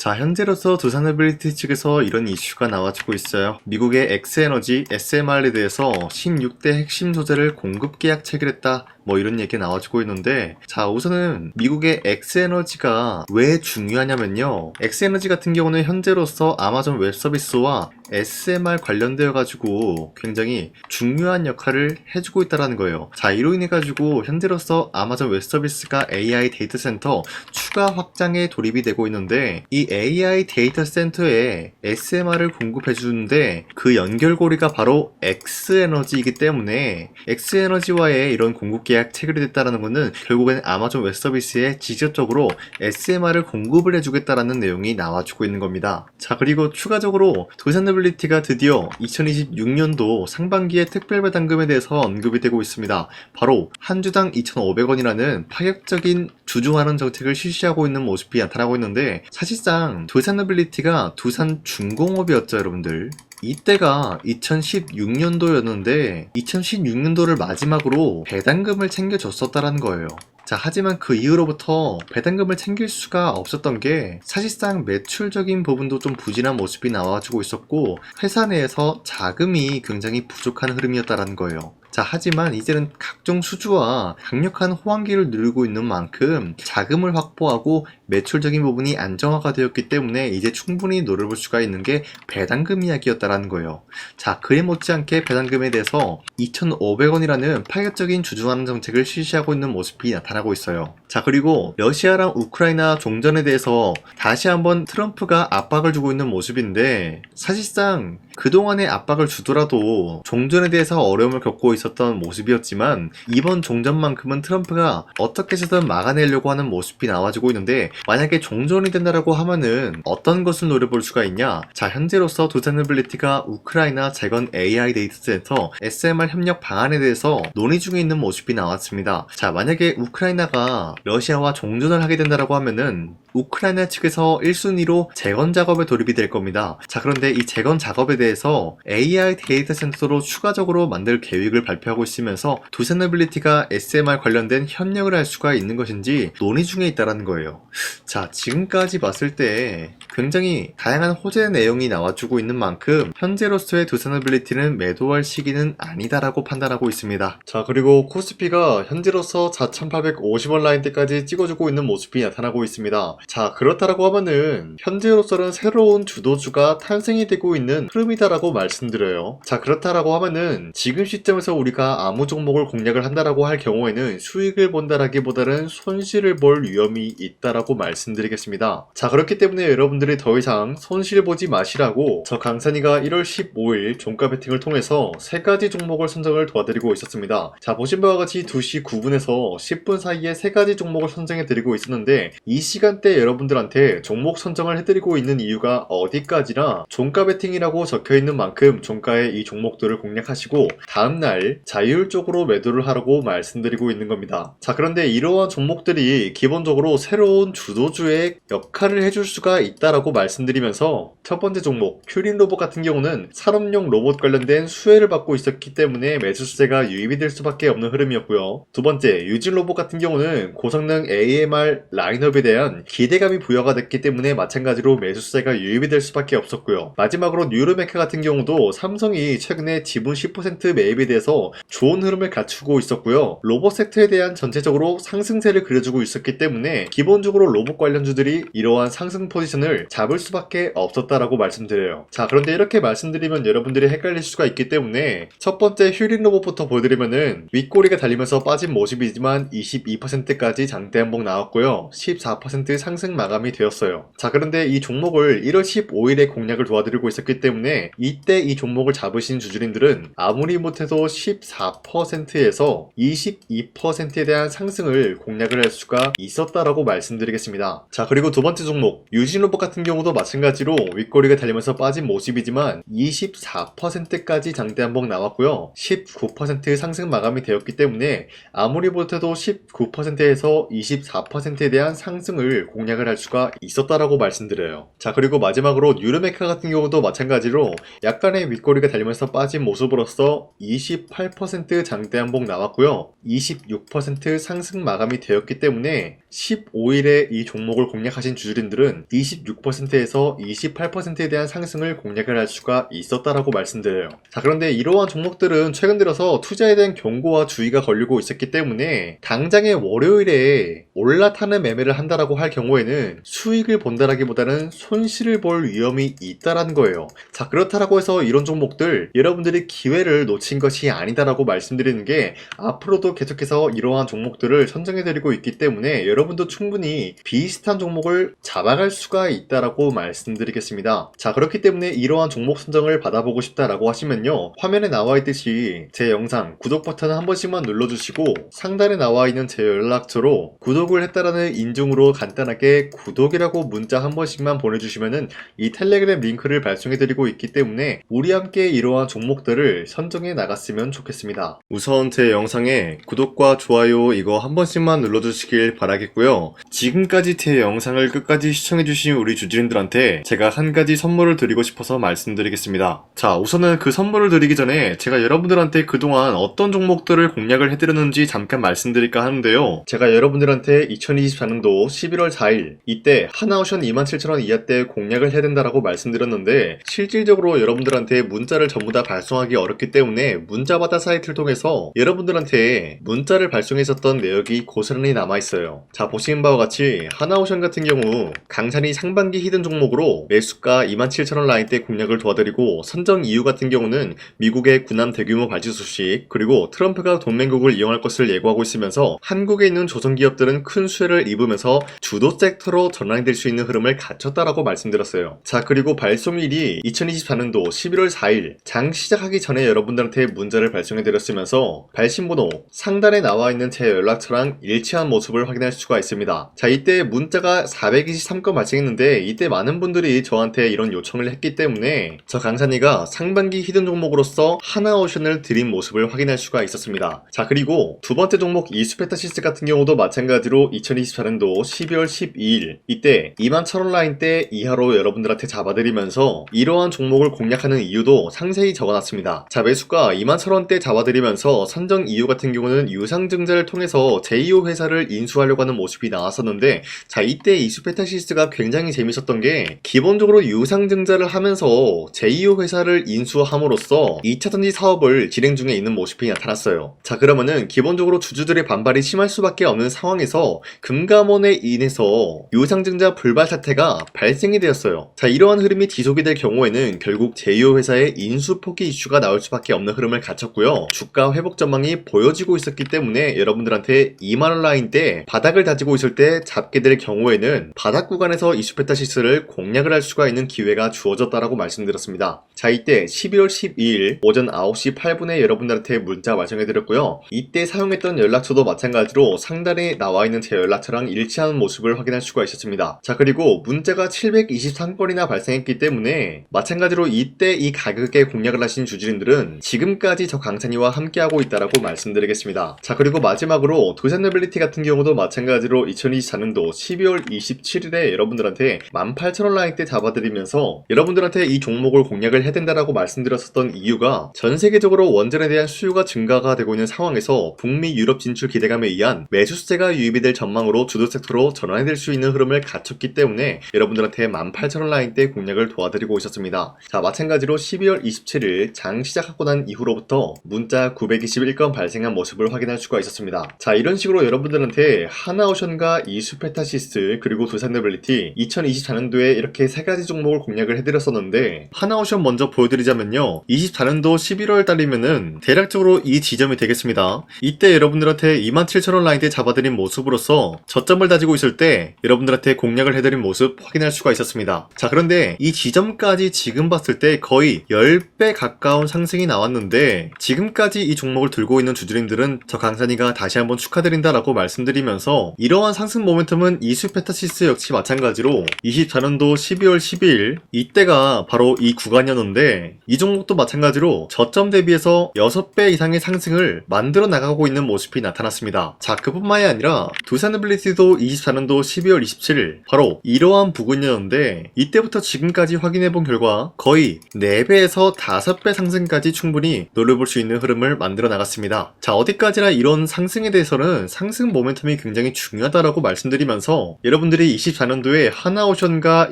자, 현재로서 두산노빌리티 측에서 이런 이슈가 나와주고 있어요. 미국의 엑스에너지 SMR에 대해서 16대 핵심 소재를 공급 계약 체결했다. 뭐 이런 얘기 나와주고 있는데, 자, 우선은 미국의 엑스에너지가 왜 중요하냐면요. 엑스에너지 같은 경우는 현재로서 아마존 웹서비스와 SMR 관련되어 가지고 굉장히 중요한 역할을 해주고 있다는 거예요. 자, 이로 인해 가지고 현재로서 아마존 웹서비스가 AI 데이터 센터 추가 확장에 돌입이 되고 있는데, 이 AI 데이터 센터에 SMR을 공급해 주는데 그 연결고리가 바로 엑스에너지이기 때문에 엑스에너지와의 이런 공급 계약 체결이 됐다는 것은 결국엔 아마존 웹서비스에 직접적으로 SMR을 공급을 해주겠다라는 내용이 나와주고 있는 겁니다. 자, 그리고 추가적으로 두산노빌리티가 드디어 2026년도 상반기에 특별배당금에 대해서 언급이 되고 있습니다. 바로 한 주당 2,500원이라는 파격적인 주중환원 정책을 실시하고 있는 모습이 나타나고 있는데, 사실상 두산노빌리티가 두산중공업이었죠, 여러분들. 이때가 2016년도였는데 2016년도를 마지막으로 배당금을 챙겨줬었다라는 거예요. 자, 하지만 그 이후로부터 배당금을 챙길 수가 없었던 게 사실상 매출적인 부분도 좀 부진한 모습이 나와주고 있었고, 회사 내에서 자금이 굉장히 부족한 흐름이었다라는 거예요. 자, 하지만 이제는 각종 수주와 강력한 호황기를 누리고 있는 만큼 자금을 확보하고 매출적인 부분이 안정화가 되었기 때문에 이제 충분히 노려볼 수가 있는 게 배당금 이야기였다라는 거예요. 자, 그에 못지않게 배당금에 대해서 2,500원이라는 파격적인 주중환원 정책을 실시하고 있는 모습이 나타나고 있어요. 자, 그리고 러시아랑 우크라이나 종전에 대해서 다시 한번 트럼프가 압박을 주고 있는 모습인데, 사실상 그동안의 압박을 주더라도 종전에 대해서 어려움을 겪고 있었던 모습이었지만 이번 종전만큼은 트럼프가 어떻게 해서든 막아내려고 하는 모습이 나와지고 있는데, 만약에 종전이 된다라고 하면은 어떤 것을 노려볼 수가 있냐? 자, 현재로서 두산노빌리티가 우크라이나 재건 AI 데이터 센터 SMR 협력 방안에 대해서 논의 중에 있는 모습이 나왔습니다. 자, 만약에 우크라이나가 러시아와 종전을 하게 된다라고 하면은 우크라이나 측에서 1순위로 재건 작업에 돌입이 될 겁니다. 자, 그런데 이 재건 작업에 대해서 AI 데이터 센터로 추가적으로 만들 계획을 발표하고 있으면서 두산노빌리티가 SMR 관련된 협력을 할 수가 있는 것인지 논의 중에 있다는 거예요. 자, 지금까지 봤을 때 굉장히 다양한 호재 내용이 나와주고 있는 만큼 현재로서의 두산노빌리티는 매도할 시기는 아니다라고 판단하고 있습니다. 자, 그리고 코스피가 현재로서 4,850원 라인대까지 찍어주고 있는 모습이 나타나고 있습니다. 자, 그렇다라고 하면은 현재로서는 새로운 주도주가 탄생이 되고 있는 흐름이다라고 말씀드려요. 자, 그렇다라고 하면은 지금 시점에서 우리가 아무 종목을 공략을 한다라고 할 경우에는 수익을 본다라기보다는 손실을 볼 위험이 있다라고 말씀드리겠습니다. 자, 그렇기 때문에 여러분들이 더 이상 손실 보지 마시라고 저 강산이가 1월 15일 종가 베팅을 통해서 3가지 종목을 선정을 도와드리고 있었습니다. 자, 보신 바와 같이 2시 9분에서 10분 사이에 3가지 종목을 선정해 드리고 있었는데, 이 시간대 여러분들한테 종목 선정을 해드리고 있는 이유가 어디까지나 종가 베팅이라고 적혀있는 만큼 종가의 이 종목들을 공략하시고 다음날 자율적으로 매도를 하라고 말씀드리고 있는 겁니다. 자, 그런데 이러한 종목들이 기본적으로 새로운 주도주의 역할을 해줄 수가 있다라고 말씀드리면서, 첫 번째 종목 큐린 로봇 같은 경우는 산업용 로봇 관련된 수혜를 받고 있었기 때문에 매수세가 유입이 될 수밖에 없는 흐름이었고요. 두 번째 유진 로봇 같은 경우는 고성능 AMR 라인업에 대한 기대감이 부여가 됐기 때문에 마찬가지로 매수세가 유입이 될 수밖에 없었고요. 마지막으로 뉴로메카 같은 경우도 삼성이 최근에 지분 10% 매입에 대해서 좋은 흐름을 갖추고 있었고요. 로봇 섹터에 대한 전체적으로 상승세를 그려주고 있었기 때문에 기본적으로 로봇 관련주들이 이러한 상승 포지션을 잡을 수밖에 없었다라고 말씀드려요. 자, 그런데 이렇게 말씀드리면 여러분들이 헷갈릴 수가 있기 때문에 첫 번째 휴린 로봇부터 보여드리면은 윗꼬리가 달리면서 빠진 모습이지만 22%까지 장대 한봉 나왔고요. 14% 상승 마감이 되었어요. 자, 그런데 이 종목을 1월 15일에 공략을 도와드리고 있었기 때문에 이때 이 종목을 잡으신 주주님들은 아무리 못해도 14%에서 22%에 대한 상승을 공략을 할 수가 있었다라고 말씀드리겠습니다. 자, 그리고 두 번째 종목 유진로봇 같은 경우도 마찬가지로 윗꼬리가 달리면서 빠진 모습이지만 24%까지 장대 한봉 나왔고요. 19% 상승 마감이 되었기 때문에 아무리 못해도 19%에서 24%에 대한 상승을 공략을 할 수가 있었다라고 말씀드려요. 자, 그리고 마지막으로 뉴르메카 같은 경우도 마찬가지로 마찬가지로 약간의 윗꼬리가 달리면서 빠진 모습으로서 28% 장대 한복 나왔고요. 26% 상승 마감이 되었기 때문에 15일에 이 종목을 공략하신 주주님들은 26%에서 28%에 대한 상승을 공략을 할 수가 있었다라고 말씀드려요. 자, 그런데 이러한 종목들은 최근 들어서 투자에 대한 경고와 주의가 걸리고 있었기 때문에 당장의 월요일에 올라타는 매매를 한다라고 할 경우에는 수익을 본다라기보다는 손실을 볼 위험이 있다라는 거예요. 자, 그렇다라고 해서 이런 종목들 여러분들이 기회를 놓친 것이 아니다라고 말씀드리는 게 앞으로도 계속해서 이러한 종목들을 선정해드리고 있기 때문에 여러분도 충분히 비슷한 종목을 잡아갈 수가 있다라고 말씀드리겠습니다. 자, 그렇기 때문에 이러한 종목 선정을 받아보고 싶다라고 하시면요, 화면에 나와 있듯이 제 영상 구독 버튼 한 번씩만 눌러주시고 상단에 나와 있는 제 연락처로 구독을 했다라는 인증으로 간단하게 구독이라고 문자 한 번씩만 보내주시면은 이 텔레그램 링크를 발송해드리고 있기 때문에 우리 함께 이러한 종목들을 선정해 나갔으면 좋겠습니다. 우선 제 영상에 구독과 좋아요 이거 한 번씩만 눌러주시길 바라겠고요. 지금까지 제 영상을 끝까지 시청해주신 우리 주주님들한테 제가 한 가지 선물을 드리고 싶어서 말씀드리겠습니다. 자, 우선은 그 선물을 드리기 전에 제가 여러분들한테 그동안 어떤 종목들을 공략을 해드렸는지 잠깐 말씀드릴까 하는데요. 제가 여러분들한테 2024년도 11월 4일 이때 하나오션 27,000원 이하때 공략을 해야 된다라고 말씀드렸는데 실질적으로 여러분들한테 문자를 전부 다 발송하기 어렵기 때문에 문자바다 사이트를 통해서 여러분들한테 문자를 발송했었던 내역이 고스란히 남아있어요. 자, 보시는 바와 같이 하나오션 같은 경우 강산이 상반기 히든 종목으로 매수가 27,000원 라인대 공략을 도와드리고, 선정 이유 같은 경우는 미국의 군함 대규모 발주 소식, 그리고 트럼프가 동맹국을 이용할 것을 예고하고 있으면서 한국에 있는 조선기업들은 큰 수혜를 입으면서 주도 섹터로 전환이 될 수 있는 흐름을 갖췄다라고 말씀드렸어요. 자, 그리고 발송일이 2024년도 11월 4일 장 시작하기 전에 여러분들한테 문자를 발송해드렸으면서 발신번호 상단에 나와 있는 제 연락처랑 일치한 모습을 확인할 수가 있습니다. 자, 이때 문자가 423건 발생했는데 이때 많은 분들이 저한테 이런 요청을 했기 때문에 저 강산이가 상반기 히든 종목으로서 하나오션을 드린 모습을 확인할 수가 있었습니다. 자, 그리고 두 번째 종목 이수페타시스 같은 경우도 마찬가지로 2024년도 12월 12일 이때 21,000원 라인대 이하로 여러분들한테 잡아드리면서 이러한 종목을 공략하는 이유도 상세히 적어놨습니다. 자, 매수가 21,000원대 잡아드리면서 선정 이유 같은 경우는 유상증자를 통해서 제2호 회사를 인수하려고 하는 모습이 나왔었는데, 자, 이때 이수페타시스가 굉장히 재밌었던 게 기본적으로 유상증자를 하면서 제2호 회사를 인수함으로써 2차전지 사업을 진행 중에 있는 모습이 나타났어요. 자, 그러면은 기본적으로 주주들의 반발이 심할 수밖에 없는 상황에서 금감원에 인해서 유상증자 불발 사태가 발생이 되었어요. 자, 이러한 흐름이 지속이 될 경우에는 결국 제2호 회사의 인수 포기 이슈가 나올 수밖에 없는 흐름을 갖췄고요. 주가 회복 전망이 보여지고 있었기 때문에 여러분들한테 2만원 라인대 바닥을 다지고 있을 때 잡게 될 경우에는 바닥 구간에서 이수페타시스를 공략을 할 수가 있는 기회가 주어졌다라고 말씀드렸습니다. 자, 이때 12월 12일 오전 9시 8분에 여러분들한테 문자 발송해드렸고요. 이때 사용했던 연락처도 마찬가지로 상단에 나와 있는 제 연락처랑 일치하는 모습을 확인할 수가 있었습니다. 자, 그리고 문자가 723건이나 발생했기 때문에 마찬가지로 이때 이 가격에 공략을 하신 주주님들은 지금까지 저 강산이와 함께하고 있다라고 말씀드리겠습니다. 자, 그리고 마지막으로 두산노빌리티 같은 경우도 마찬가지로 2024년도 12월 27일에 여러분들한테 18,000원 라인대 잡아드리면서 여러분들한테 이 종목을 공략을 해야 된다라고 말씀드렸었던 이유가 전 세계적으로 원전에 대한 수요가 증가가 되고 있는 상황에서 북미 유럽 진출 기대감에 의한 매수세가 유입이 될 전망으로 주도 섹터로 전환될 수 있는 흐름을 갖췄기 때문에 여러분들한테 18,000원 라인대 공략을 도와드리고 있었습니다. 자, 마찬가지로 12월 27일 장 시작하고 난 이후로부터 문자 921건 발생한 모습을 확인할 수가 있었습니다. 자, 이런 식으로 여러분들한테 하나오션과 이수페타시스 그리고 두산노빌리티 2024년도에 이렇게 세 가지 종목을 공략을 해드렸었는데, 하나오션 먼저 보여드리자면요, 24년도 11월 달이면은 대략적으로 이 지점이 되겠습니다. 이때 여러분들한테 27,000원 라인대 잡아드린 모습으로서 저점을 다지고 있을 때 여러분들한테 공략을 해드린 모습 확인할 수가 있었습니다. 자, 그런데 이 지점까지 지금 봤을 때 거의 10배 가까운 상승이 나왔는데, 지금까지 이 종목을 들고 있는 주주님들은 저 강산이가 다시 한번 축하드린다라고 말씀드리면서 이러한 상승 모멘텀은 이수페타시스 역시 마찬가지로 24년도 12월 12일 이때가 바로 이 구간이었는데, 이 종목도 마찬가지로 저점 대비해서 6배 이상의 상승을 만들어 나가고 있는 모습이 나타났습니다. 자, 그뿐만이 아니라 두산노빌리티도 24년도 12월 27일 바로 이러한 부근이었는데, 이때부터 지금까지 확인해본 결과 거의 4배에서 5배 상승까지 충분히 노려볼 수 있는 흐름을 만들어 나갔습니다. 자, 어디까지나 이런 상승에 대해서는 상승 모멘텀이 굉장히 중요하다라고 말씀드리면서 여러분들이 24년도에 하나오션과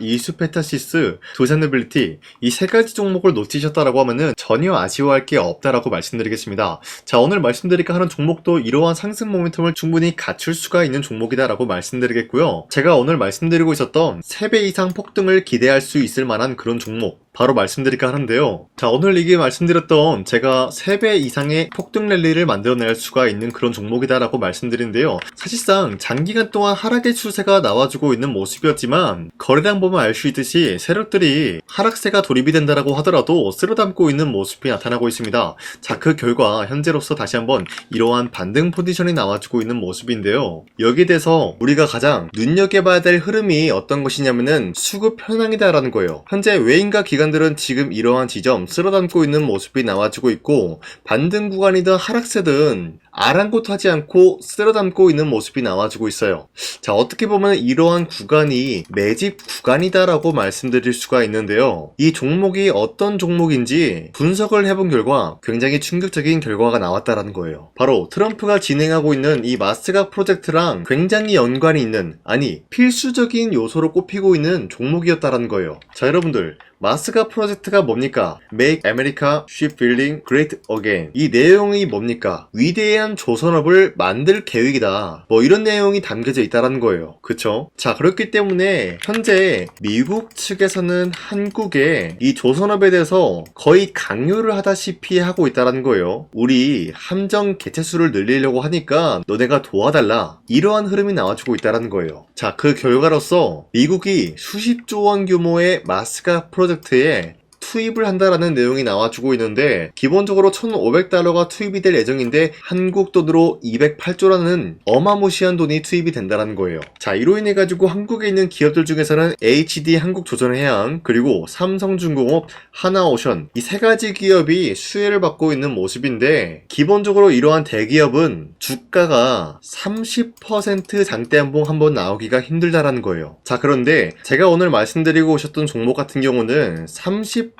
이수페타시스, 두산노빌리티 이 3가지 종목을 놓치셨다라고 하면은 전혀 아쉬워할 게 없다라고 말씀드리겠습니다. 자, 오늘 말씀드릴까 하는 종목도 이러한 상승 모멘텀을 충분히 갖출 수가 있는 종목이다라고 말씀드리겠고요. 제가 오늘 말씀드리고 있었던 3배 이상 폭등을 기대할 수 있을 만한 그런 종목 바로 말씀드릴까 하는데요. 자, 오늘 이게 말씀드렸던 제가 3배 이상의 폭등 랠리를 만들어낼 수가 있는 그런 종목이다라고 말씀드리는데요. 사실상 장기간 동안 하락의 추세가 나와주고 있는 모습이었지만 거래량 보면 알 수 있듯이 세력들이 하락세가 돌입이 된다라고 하더라도 쓸어담고 있는 모습이 나타나고 있습니다. 자, 그 결과 현재로서 다시 한번 이러한 반등 포지션이 나와주고 있는 모습인데요. 여기에 대해서 우리가 가장 눈여겨봐야 될 흐름이 어떤 것이냐면은 수급 현황이다라는 거예요. 현재 외인과 기관들은 지금 이러한 지점 쓸어담고 있는 모습이 나와주고 있고 반등 구간이든 하락세든 아랑곳하지 않고 쓸어담고 있는 모습이 나와주고 있어요. 자, 어떻게 보면 이러한 구간이 매집 구간이다라고 말씀드릴 수가 있는데요. 이 종목이 어떤 종목인지 분석을 해본 결과 굉장히 충격적인 결과가 나왔다라는 거예요. 바로 트럼프가 진행하고 있는 이 마스가 프로젝트랑 굉장히 연관이 있는, 아니 필수적인 요소로 꼽히고 있는 종목이었다라는 거예요. 자, 여러분들, 마스가 프로젝트가 뭡니까? Make America Shipbuilding Great Again. 이 내용이 뭡니까? 위대한 조선업을 만들 계획이다. 뭐 이런 내용이 담겨져 있다는 거예요. 그쵸? 자, 그렇기 때문에 현재 미국 측에서는 한국에 이 조선업에 대해서 거의 강요를 하다시피 하고 있다는 거예요. 우리 함정 개체수를 늘리려고 하니까 너네가 도와달라. 이러한 흐름이 나와주고 있다는 거예요. 자, 그 결과로서 미국이 수십조 원 규모의 마스가 프로젝트에 투입을 한다라는 내용이 나와주고 있는데 기본적으로 1,500달러가 투입이 될 예정인데 한국 돈으로 208조라는 어마무시한 돈이 투입이 된다는 거예요. 자, 이로 인해 가지고 한국에 있는 기업들 중에서는 HD 한국조선해양, 그리고 삼성중공업, 하나오션 이 3가지 기업이 수혜를 받고 있는 모습인데 기본적으로 이러한 대기업은 주가가 30% 장대한봉 한번 나오기가 힘들다라는 거예요. 자, 그런데 제가 오늘 말씀드리고 오셨던 종목 같은 경우는 30%에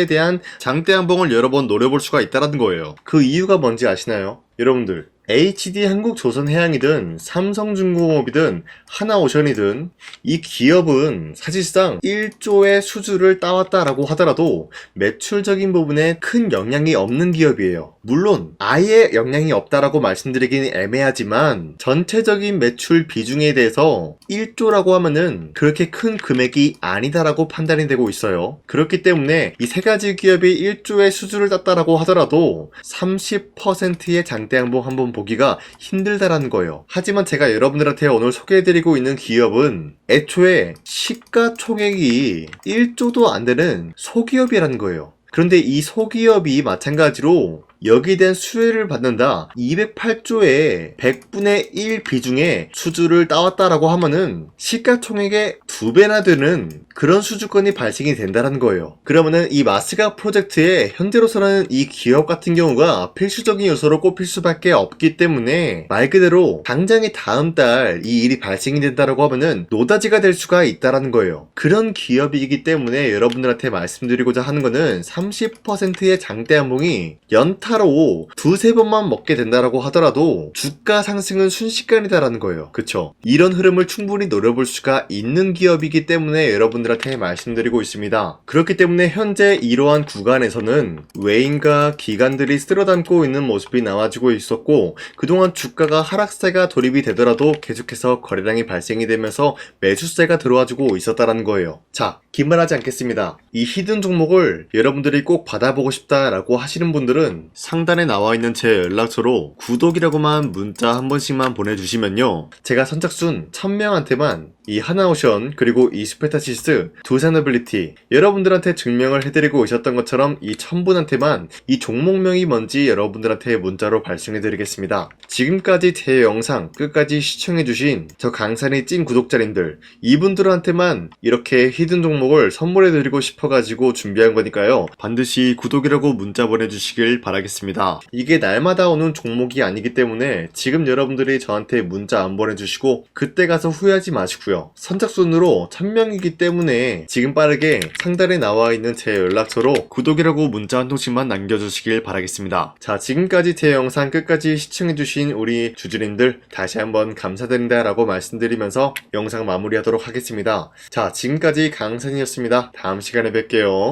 대한 장대한봉을 여러 번 노려볼 수가 있다는 거예요. 그 이유가 뭔지 아시나요? 여러분들, HD 한국조선해양이든 삼성중공업이든 하나오션이든 이 기업은 사실상 1조의 수주를 따왔다라고 하더라도 매출적인 부분에 큰 영향이 없는 기업이에요. 물론 아예 영향이 없다라고 말씀드리기는 애매하지만 전체적인 매출 비중에 대해서 1조라고 하면은 그렇게 큰 금액이 아니다라고 판단이 되고 있어요. 그렇기 때문에 이 3가지 기업이 1조의 수주를 땄다라고 하더라도 30%의 장대양봉 한번 보기가 힘들다라는 거예요. 하지만 제가 여러분들한테 오늘 소개해드리고 있는 기업은 애초에 시가총액이 1조도 안 되는 소기업이라는 거예요. 그런데 이 소기업이 마찬가지로 여기에 대한 수혜를 받는다. 208조의 100분의 1 비중의 수주를 따왔다라고 하면은 시가총액의 2배나 되는 그런 수주권이 발생이 된다는 거예요. 그러면은 이 마스가 프로젝트에 현재로서는 이 기업 같은 경우가 필수적인 요소로 꼽힐 수밖에 없기 때문에 말 그대로 당장의 다음 달 이 일이 발생이 된다라고 하면은 노다지가 될 수가 있다라는 거예요. 그런 기업이기 때문에 여러분들한테 말씀드리고자 하는 거는 30%의 장대한봉이 연타로 2-3번만 먹게 된다라고 하더라도 주가 상승은 순식간이다라는 거예요. 그쵸? 이런 흐름을 충분히 노려볼 수가 있는 기업이기 때문에 여러분들한테 말씀드리고 있습니다. 그렇기 때문에 현재 이러한 구간에서는 외인과 기관들이 쓸어담고 있는 모습이 나와주고 있었고 그동안 주가가 하락세가 돌입이 되더라도 계속해서 거래량이 발생이 되면서 매수세가 들어와주고 있었다는 거예요. 자, 긴말하지 않겠습니다. 이 히든 종목을 여러분들이 꼭 받아보고 싶다라고 하시는 분들은 상단에 나와있는 제 연락처로 구독이라고만 문자 한 번씩만 보내주시면요, 제가 선착순 1000명한테만 이 하나오션 그리고 이 스페타시스 두산노빌리티 여러분들한테 증명을 해드리고 오셨던 것처럼 이 1000분한테만 이 종목명이 뭔지 여러분들한테 문자로 발송해드리겠습니다. 지금까지 제 영상 끝까지 시청해주신 저 강산의 찐 구독자님들 이분들한테만 이렇게 히든 종목을 선물해드리고 싶어가지고 준비한 거니까요, 반드시 구독이라고 문자 보내주시길 바라겠습니다. 하겠습니다. 이게 날마다 오는 종목이 아니기 때문에 지금 여러분들이 저한테 문자 안 보내주시고 그때 가서 후회하지 마시고요. 선착순으로 1000명이기 때문에 지금 빠르게 상단에 나와 있는 제 연락처로 구독이라고 문자 한 통씩만 남겨주시길 바라겠습니다. 자, 지금까지 제 영상 끝까지 시청해주신 우리 주주님들 다시 한번 감사드린다 라고 말씀드리면서 영상 마무리하도록 하겠습니다. 자, 지금까지 강산이었습니다. 다음 시간에 뵐게요.